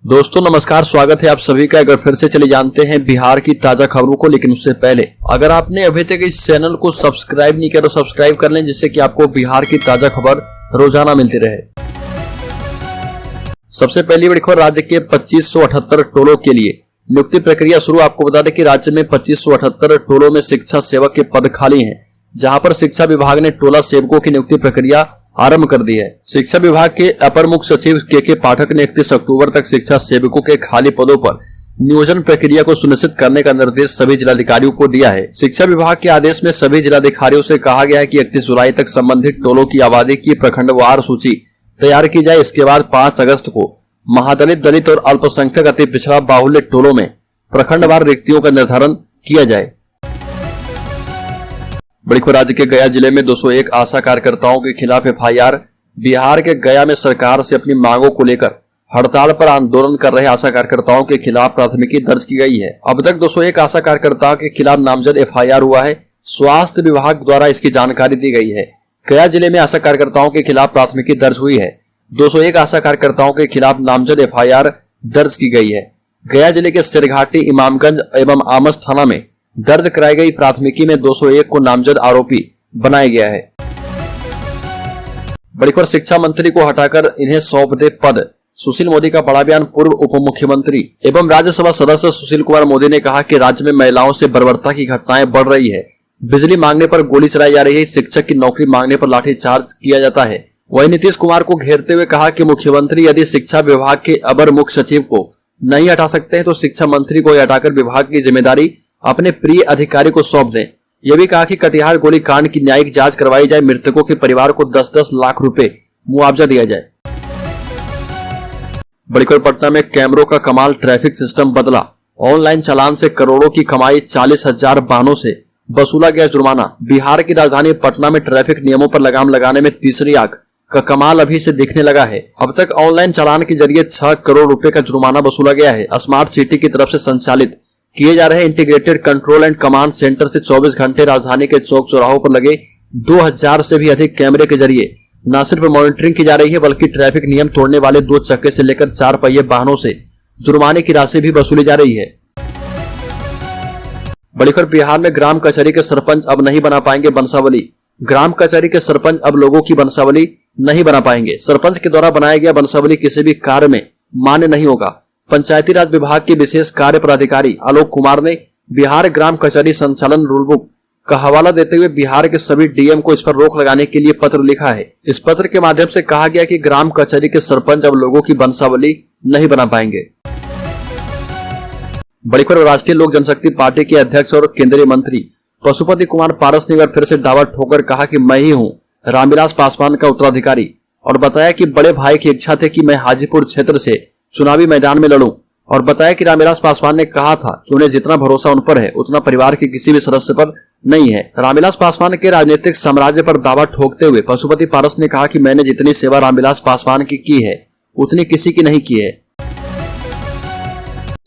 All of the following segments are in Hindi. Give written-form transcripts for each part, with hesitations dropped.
दोस्तों नमस्कार, स्वागत है आप सभी का। अगर फिर से चले जानते हैं बिहार की ताजा खबरों को, लेकिन उससे पहले अगर आपने अभी तक इस चैनल को सब्सक्राइब नहीं किया तो सब्सक्राइब कर लें, जिससे कि आपको बिहार की ताजा खबर रोजाना मिलती रहे। सबसे पहली बड़ी खबर, राज्य के 2578 टोलों के लिए नियुक्ति प्रक्रिया शुरू। आपको बता दें कि राज्य में 2578 टोलों में शिक्षा सेवक के पद खाली हैं, जहां पर शिक्षा विभाग ने टोला सेवकों की नियुक्ति प्रक्रिया आरंभ कर दी है। शिक्षा विभाग के अपर मुख्य सचिव के पाठक ने 31 अक्टूबर तक शिक्षा सेवकों के खाली पदों पर नियोजन प्रक्रिया को सुनिश्चित करने का निर्देश सभी जिलाधिकारियों को दिया है। शिक्षा विभाग के आदेश में सभी जिलाधिकारियों से कहा गया है कि 31 जुलाई तक संबंधित टोलों की आबादी की प्रखंडवार सूची तैयार की जाए। इसके बाद 5 अगस्त को महादलित, दलित और अल्पसंख्यक अति पिछड़ा बाहुल्य टोलों में प्रखंडवार रिक्तियों का निर्धारण किया जाए। बड़ी खबर, राज्य के गया जिले में 201 आशा कार्यकर्ताओं के खिलाफ एफआईआर। बिहार के गया में सरकार से अपनी मांगों को लेकर हड़ताल पर आंदोलन कर रहे आशा कार्यकर्ताओं के खिलाफ प्राथमिकी दर्ज की गई है। अब तक 201 आशा कार्यकर्ताओं के खिलाफ नामजद एफआईआर हुआ है। स्वास्थ्य विभाग द्वारा इसकी जानकारी दी गई है। गया जिले में आशा कार्यकर्ताओं के खिलाफ प्राथमिकी दर्ज हुई है। 201 आशा कार्यकर्ताओं के खिलाफ नामजद एफआईआर दर्ज की गई है। गया जिले के सिरघाटी, इमामगंज एवं आमस थाना में दर्ज कराई गई प्राथमिकी में 201 को नामजद आरोपी बनाया गया है। बड़ी खबर, शिक्षा मंत्री को हटाकर इन्हें सौंप दे पद। सुशील मोदी का बड़ा बयान। पूर्व उप मुख्यमंत्री एवं राज्यसभा सदस्य सुशील कुमार मोदी ने कहा कि राज्य में महिलाओं से बर्बरता की घटनाएं बढ़ रही है। बिजली मांगने पर गोली चलाई जा रही है, शिक्षक की नौकरी मांगने पर लाठीचार्ज किया जाता है। वहीं नीतीश कुमार को घेरते हुए कहा कि मुख्यमंत्री यदि शिक्षा विभाग के अपर मुख्य सचिव को नहीं हटा सकते हैं तो शिक्षा मंत्री को हटाकर विभाग की जिम्मेदारी अपने प्रिय अधिकारी को सौंप दें। यह भी कहा कि कटिहार गोली कांड की न्यायिक जांच करवाई जाए, मृतकों के परिवार को 10-10 लाख रुपए मुआवजा दिया जाए। बड़ी खबर, पटना में कैमरों का कमाल, ट्रैफिक सिस्टम बदला। ऑनलाइन चालान से करोड़ों की कमाई, 40,000 वाहनों से वसूला गया जुर्माना। बिहार की राजधानी पटना में ट्रैफिक नियमों पर लगाम लगाने में तीसरी आंख का कमाल अभी से दिखने लगा है। अब तक ऑनलाइन चालान के जरिए 6 करोड़ रुपए का जुर्माना वसूला गया है। स्मार्ट सिटी की तरफ से संचालित किए जा रहे integrated control and command centre से 24 घंटे राजधानी के चौक चौराहों पर लगे 2000 से भी अधिक कैमरे के जरिए न सिर्फ मॉनिटरिंग की जा रही है, बल्कि ट्रैफिक नियम तोड़ने वाले 2 चक्के से लेकर 4 पहिए वाहनों से जुर्माने की राशि भी वसूली जा रही है। बड़ी खबर, बिहार में ग्राम कचहरी के सरपंच अब नहीं बना पाएंगे वंशावली। ग्राम कचहरी के सरपंच अब लोगों की वंशावली नहीं बना पाएंगे। सरपंच के द्वारा बनाया गया वंशावली किसी भी कार्य में मान्य नहीं होगा। पंचायती राज विभाग के विशेष कार्य पदाधिकारी आलोक कुमार ने बिहार ग्राम कचहरी संचालन रूलबुक का हवाला देते हुए बिहार के सभी डीएम को इस पर रोक लगाने के लिए पत्र लिखा है। इस पत्र के माध्यम से कहा गया कि ग्राम कचहरी के सरपंच अब लोगों की वंशावली नहीं बना पाएंगे। बड़ी खबर, राष्ट्रीय लोक जनशक्ति पार्टी के अध्यक्ष और केंद्रीय मंत्री पशुपति कुमार पारस ने फिर से दावा ठोकर कहा कि मैं ही हूँ रामविलास पासवान का उत्तराधिकारी, और बताया कि बड़े भाई की इच्छा थी कि मैं हाजीपुर क्षेत्र से चुनावी मैदान में लड़ूं, और बताया कि रामविलास पासवान ने कहा था कि उन्हें जितना भरोसा उन पर है उतना परिवार के किसी भी सदस्य पर नहीं है। रामविलास पासवान के राजनीतिक साम्राज्य पर दावा ठोकते हुए पशुपति पारस ने कहा कि मैंने जितनी सेवा रामविलास पासवान की है उतनी किसी की नहीं की है।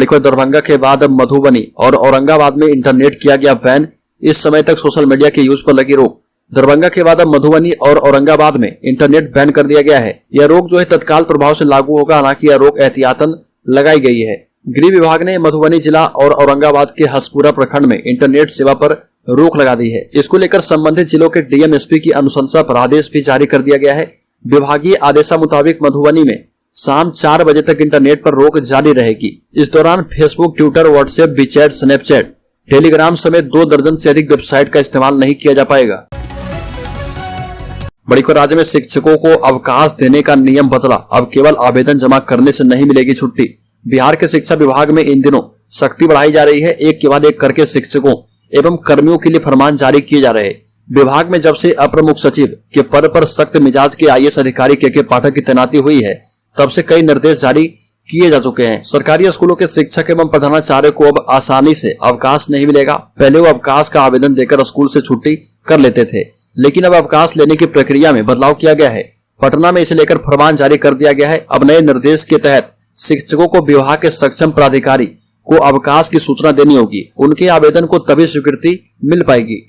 दरभंगा के बाद अब मधुबनी और औरंगाबाद में इंटरनेट किया गया बैन। इस समय तक सोशल मीडिया के यूज पर लगी रोक। दरभंगा के बाद अब मधुबनी और औरंगाबाद में इंटरनेट बैन कर दिया गया है। यह रोक जो है तत्काल प्रभाव से लागू होगा, हालांकि यह रोक एहतियातन लगाई गई है। गृह विभाग ने मधुबनी जिला और औरंगाबाद के हसपुरा प्रखंड में इंटरनेट सेवा पर रोक लगा दी है। इसको लेकर संबंधित जिलों के डीएम एसपी की अनुशंसा पर आदेश भी जारी कर दिया गया है। विभागीय आदेशा मुताबिक मधुबनी में शाम 4 बजे तक इंटरनेट पर रोक जारी रहेगी। इस दौरान Facebook, Twitter, WhatsApp, WeChat, Snapchat, Telegram समेत 2 दर्जन से अधिक वेबसाइट का इस्तेमाल नहीं किया जा पाएगा। बड़ी खबर, राज्य में शिक्षकों को अवकाश देने का नियम बदला। अब केवल आवेदन जमा करने से नहीं मिलेगी छुट्टी। बिहार के शिक्षा विभाग में इन दिनों सख्ती बढ़ाई जा रही है। एक के बाद एक करके शिक्षकों एवं कर्मियों के लिए फरमान जारी किए जा रहे हैं। विभाग में जब से अपर मुख्य सचिव के पद पर सख्त मिजाज के आईएएस अधिकारी के पाठक की तैनाती हुई है, तब से कई निर्देश जारी किए जा चुके हैं। सरकारी स्कूलों के शिक्षक एवं प्रधानाचार्य को अब आसानी से अवकाश नहीं मिलेगा। पहले वो अवकाश का आवेदन देकर स्कूल से छुट्टी कर लेते थे, लेकिन अब अवकाश लेने की प्रक्रिया में बदलाव किया गया है। पटना में इसे लेकर फरमान जारी कर दिया गया है। अब नए निर्देश के तहत शिक्षकों को विभाग के सक्षम प्राधिकारी को अवकाश की सूचना देनी होगी। उनके आवेदन को तभी स्वीकृति मिल पाएगी।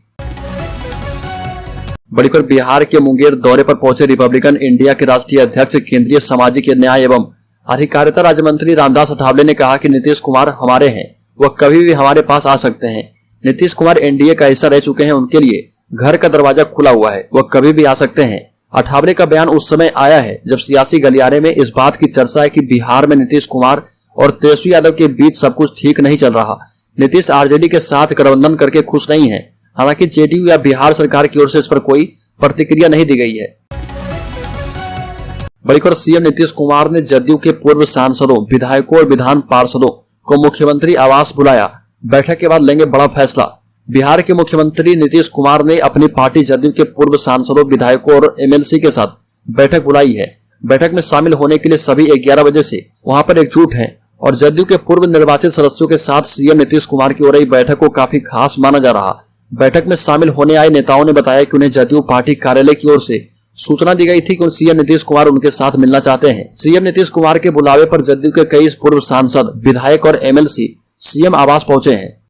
बड़ी खबर, बिहार के मुंगेर दौरे पर पहुंचे रिपब्लिकन इंडिया के राष्ट्रीय अध्यक्ष, केंद्रीय सामाजिक न्याय एवं अधिकारिता राज्य मंत्री रामदास अठावले ने कहा कि नीतीश कुमार हमारे हैं, वह कभी भी हमारे पास आ सकते हैं। नीतीश कुमार एनडीए का हिस्सा रह चुके हैं, उनके लिए घर का दरवाजा खुला हुआ है, वह कभी भी आ सकते हैं। अठावले का बयान उस समय आया है जब सियासी गलियारे में इस बात की चर्चा है कि बिहार में नीतीश कुमार और तेजस्वी यादव के बीच सब कुछ ठीक नहीं चल रहा। नीतीश आरजेडी के साथ गठबंधन करके खुश नहीं है। हालांकि जेडीयू या बिहार सरकार की ओर से इस पर कोई प्रतिक्रिया नहीं दी गई है। बड़ी खबर, सीएम नीतीश कुमार ने जदयू के पूर्व सांसदों, विधायकों और विधान पार्षदों को मुख्यमंत्री आवास बुलाया। बैठक के बाद लेंगे बड़ा फैसला। बिहार के मुख्यमंत्री नीतीश कुमार ने अपनी पार्टी जदयू के पूर्व सांसदों, विधायकों और एमएलसी के साथ बैठक बुलाई है। बैठक में शामिल होने के लिए सभी 11 बजे से वहां पर एकजुट हैं और जदयू के पूर्व निर्वाचित सदस्यों के साथ सीएम नीतीश कुमार की हो रही बैठक को काफी खास माना जा रहा। बैठक में शामिल होने आए नेताओं ने बताया कि उन्हें जदयू पार्टी कार्यालय की ओर से सूचना दी गई थी कि सीएम नीतीश कुमार उनके साथ मिलना चाहते हैं। सीएम नीतीश कुमार के बुलावे पर जदयू के कई पूर्व सांसद, विधायक और एमएलसी सीएम आवास पहुंचे हैं।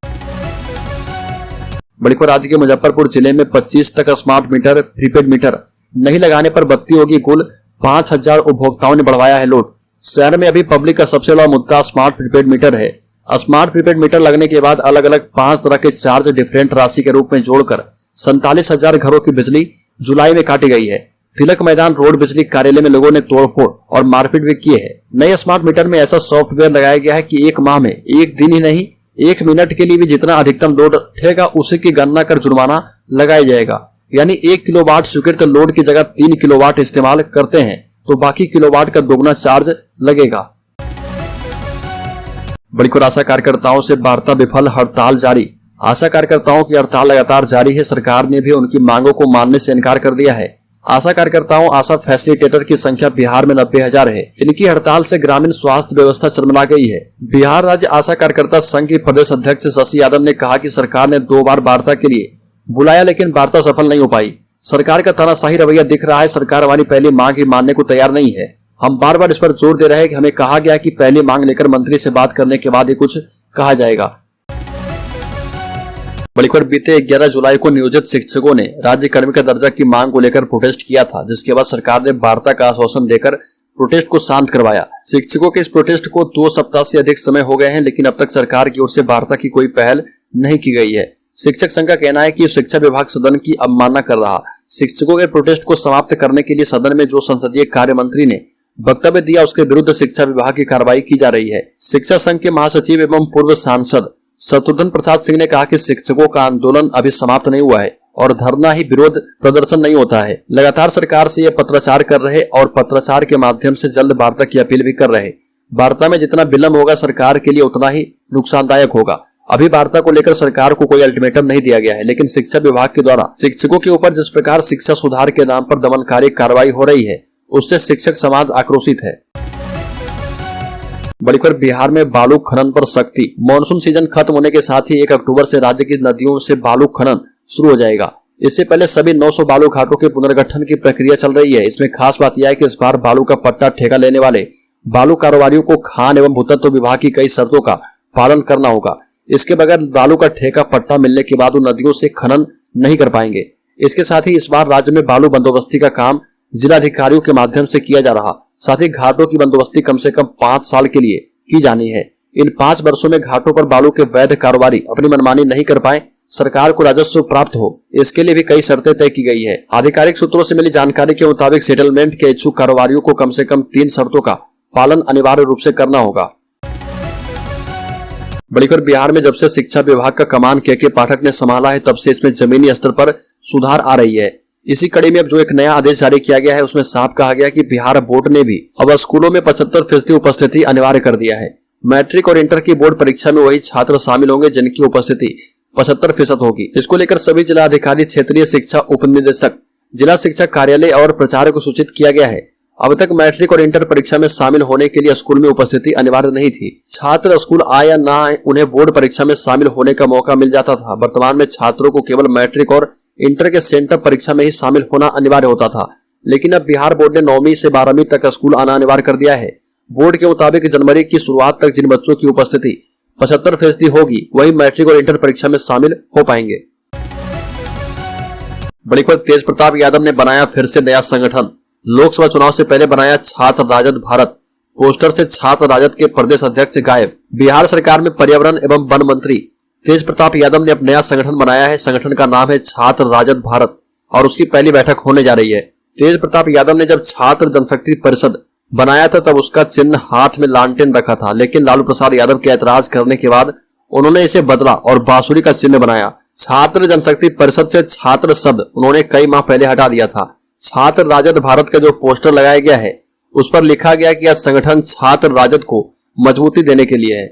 बड़ी खबर, राज्य के मुजफ्फरपुर जिले में 25 तक स्मार्ट मीटर, प्रीपेड मीटर नहीं लगाने पर बत्ती होगी गुल। 5000 उपभोक्ताओं ने बढ़वाया है लोड। शहर में अभी पब्लिक का सबसे बड़ा मुद्दा स्मार्ट प्रीपेड मीटर है। स्मार्ट प्रीपेड मीटर लगने के बाद अलग अलग 5 तरह के चार्ज डिफरेंट राशि के रूप में जोड़कर 47,000 घरों की बिजली जुलाई में काटी गई है। तिलक मैदान रोड बिजली कार्यालय में लोगों ने तोड़फोड़ और मारपीट भी किए हैं। नए स्मार्ट मीटर में ऐसा सॉफ्टवेयर लगाया गया है कि एक माह में, एक दिन ही नहीं, 1 मिनट के लिए भी जितना अधिकतम लोड उठेगा उसी की गणना कर जुर्माना लगाया जाएगा। यानी 1 किलोवाट स्वीकृत लोड की जगह 3 किलोवाट इस्तेमाल करते हैं तो बाकी किलोवाट का दोगुना चार्ज लगेगा। बड़ी खबर, आशा कार्यकर्ताओं से वार्ता विफल, हड़ताल जारी। आशा कार्यकर्ताओं की हड़ताल लगातार जारी है। सरकार ने भी उनकी मांगों को मानने से इनकार कर दिया है। आशा कार्यकर्ताओं, आशा फैसिलिटेटर की संख्या बिहार में 90,000 है। इनकी हड़ताल से ग्रामीण स्वास्थ्य व्यवस्था चरमरा गई है। बिहार राज्य आशा कार्यकर्ता संघ के प्रदेश अध्यक्ष शशि यादव ने कहा कि सरकार ने 2 बार वार्ता के लिए बुलाया लेकिन वार्ता सफल नहीं हो पाई। सरकार का तानाशाही रवैया दिख रहा है। सरकार हमारी पहली मांग ही मानने को तैयार नहीं है। हम बार बार इस पर जोर दे रहे हैं कि हमें कहा गया कि पहली मांग लेकर मंत्री से बात करने के बाद ही कुछ कहा जाएगा। बड़ी खबर, बीते 11 जुलाई को नियोजित शिक्षकों ने राज्य कर्मी का दर्जा की मांग को लेकर प्रोटेस्ट किया था, जिसके बाद सरकार ने वार्ता का आश्वासन देकर प्रोटेस्ट को शांत करवाया। शिक्षकों के इस प्रोटेस्ट को 2 सप्ताह से अधिक समय हो गए हैं, लेकिन अब तक सरकार की ओर से वार्ता की कोई पहल नहीं की गई है। शिक्षक संघ का कहना है कि शिक्षा विभाग सदन की अवमानना कर रहा। शिक्षकों के प्रोटेस्ट को समाप्त करने के लिए सदन में जो संसदीय कार्य मंत्री ने वक्तव्य दिया उसके विरुद्ध शिक्षा विभाग की कार्रवाई की जा रही है। शिक्षा संघ के महासचिव एवं पूर्व सांसद शत्रुघ्न प्रसाद सिंह ने कहा कि शिक्षकों का आंदोलन अभी समाप्त नहीं हुआ है और धरना ही विरोध प्रदर्शन नहीं होता है। लगातार सरकार से ये पत्राचार कर रहे और पत्राचार के माध्यम से जल्द वार्ता की अपील भी कर रहे। वार्ता में जितना विलंब होगा सरकार के लिए उतना ही नुकसानदायक होगा। अभी वार्ता को लेकर सरकार को कोई अल्टीमेटम नहीं दिया गया है, लेकिन शिक्षा विभाग के द्वारा शिक्षकों के ऊपर जिस प्रकार शिक्षा सुधार के नाम पर दमनकारी कार्रवाई हो रही है उससे शिक्षक समाज आक्रोशित है। बड़ी खबर, बिहार में बालू खनन पर सख्ती। मानसून सीजन खत्म होने के साथ ही 1 अक्टूबर से राज्य की नदियों से बालू खनन शुरू हो जाएगा। इससे पहले सभी 900 बालू घाटों के पुनर्गठन की प्रक्रिया चल रही है। इसमें खास बात यह है कि इस बार बालू का पट्टा ठेका लेने वाले बालू कारोबारियों को खान एवं भूतत्व विभाग की कई शर्तों का पालन करना होगा। इसके बगैर बालू का ठेका पट्टा मिलने के बाद वो नदियों से खनन नहीं कर पाएंगे। इसके साथ ही इस बार राज्य में बालू बंदोबस्ती का काम जिलाधिकारियों के माध्यम से किया जा रहा। साथ ही घाटों की बंदोबस्ती कम से कम 5 साल के लिए की जानी है। इन 5 वर्षों में घाटों पर बालू के वैध कारोबारी अपनी मनमानी नहीं कर पाए, सरकार को राजस्व प्राप्त हो, इसके लिए भी कई शर्तें तय की गई है। आधिकारिक सूत्रों से मिली जानकारी के मुताबिक सेटलमेंट के इच्छुक कारोबारियों को कम से कम 3 शर्तों का पालन अनिवार्य रूप से करना होगा। बड़ी खबर, बिहार में जब से शिक्षा विभाग का कमान के पाठक ने संभाला है तब से इसमें जमीनी स्तर पर सुधार आ रही है। इसी कड़ी में अब जो एक नया आदेश जारी किया गया है उसमें साफ कहा गया कि बिहार बोर्ड ने भी अब स्कूलों में 75% उपस्थिति अनिवार्य कर दिया है। मैट्रिक और इंटर की बोर्ड परीक्षा में वही छात्र शामिल होंगे जिनकी उपस्थिति 75% होगी। इसको लेकर सभी जिला अधिकारी, क्षेत्रीय शिक्षा उप निदेशक, जिला शिक्षा कार्यालय और प्रचारक को सूचित किया गया है। अब तक मैट्रिक और इंटर परीक्षा में शामिल होने के लिए स्कूल में उपस्थिति अनिवार्य नहीं थी। छात्र स्कूल आए या ना आए उन्हें बोर्ड परीक्षा में शामिल होने का मौका मिल जाता था। वर्तमान में छात्रों को केवल मैट्रिक और इंटर के सेंटर परीक्षा में ही शामिल होना अनिवार्य होता था, लेकिन अब बिहार बोर्ड ने 9वीं से 12वीं तक स्कूल आना अनिवार्य कर दिया है। बोर्ड के मुताबिक जनवरी की शुरुआत तक जिन बच्चों की उपस्थिति 75% होगी वही मैट्रिक और इंटर परीक्षा में शामिल हो पाएंगे। बड़ी खबर, तेज प्रताप यादव ने बनाया फिर से नया संगठन। लोकसभा चुनाव से पहले बनाया छात्र राजद भारत। पोस्टर से छात्र राजद के प्रदेश अध्यक्ष गायब। बिहार सरकार में पर्यावरण एवं वन मंत्री तेज प्रताप यादव ने अब नया संगठन बनाया है। संगठन का नाम है छात्र राजद भारत और उसकी पहली बैठक होने जा रही है। तेज प्रताप यादव ने जब छात्र जनशक्ति परिषद बनाया था तब उसका चिन्ह हाथ में लालटेन रखा था, लेकिन लालू प्रसाद यादव के ऐतराज करने के बाद उन्होंने इसे बदला और बांसुरी का चिन्ह बनाया। छात्र जनशक्ति परिषद से छात्र शब्द उन्होंने कई माह पहले हटा दिया था। छात्र राजद भारत का जो पोस्टर लगाया गया है उस पर लिखा गया कि यह संगठन छात्र राजद को मजबूती देने के लिए है।